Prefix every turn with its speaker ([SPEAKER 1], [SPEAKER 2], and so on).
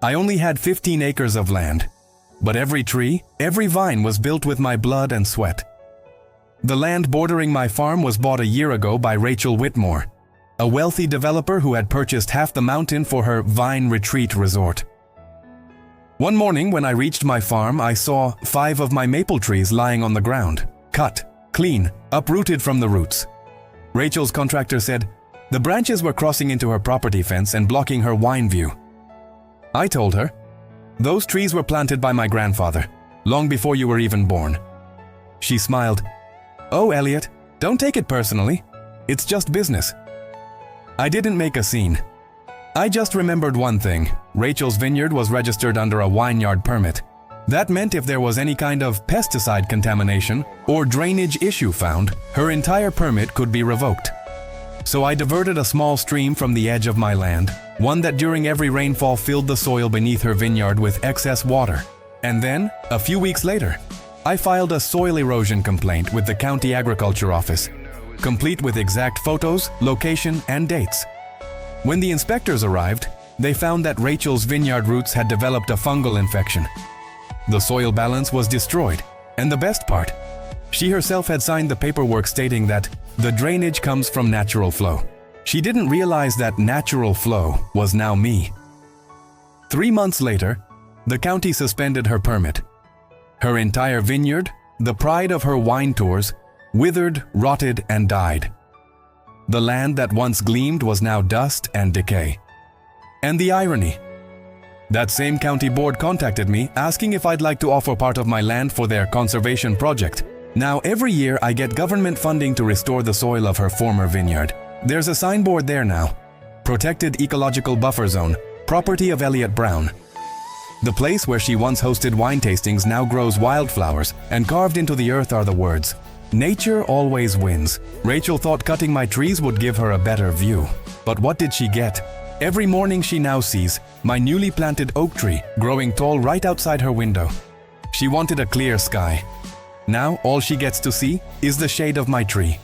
[SPEAKER 1] I only had 15 acres of land, but every tree, every vine was built with my blood and sweat. The land bordering my farm was bought a year ago by Rachel Whitmore, a wealthy developer who had purchased half the mountain for her vine retreat resort. One morning when I reached my farm, I saw 5 of my maple trees lying on the ground, cut, clean, uprooted from the roots. Rachel's contractor said the branches were crossing into her property fence and blocking her wine view. I told her, "Those trees were planted by my grandfather, long before you were even born." She smiled. "Oh, Elliot, don't take it personally. It's just business." I didn't make a scene. I just remembered one thing. Rachel's vineyard was registered under a vineyard permit. That meant if there was any kind of pesticide contamination or drainage issue found, her entire permit could be revoked. So I diverted a small stream from the edge of my land, one that during every rainfall filled the soil beneath her vineyard with excess water. And then, a few weeks later, I filed a soil erosion complaint with the county agriculture office, complete with exact photos, location, and dates. When the inspectors arrived, they found that Rachel's vineyard roots had developed a fungal infection. The soil balance was destroyed, and the best part, she herself had signed the paperwork stating that the drainage comes from natural flow. She didn't realize that natural flow was now me. 3 months later, the county suspended her permit. Her entire vineyard, the pride of her wine tours, withered, rotted, and died. The land that once gleamed was now dust and decay. And the irony, that same county board contacted me asking if I'd like to offer part of my land for their conservation project. Now every year I get government funding to restore the soil of her former vineyard. There's a signboard there now. Protected Ecological Buffer Zone, property of Elliot Brown. The place where she once hosted wine tastings now grows wildflowers, and carved into the earth are the words, "Nature always wins." Rachel thought cutting my trees would give her a better view. But what did she get? Every morning she now sees my newly planted oak tree growing tall right outside her window. She wanted a clear sky. Now all she gets to see is the shade of my tree.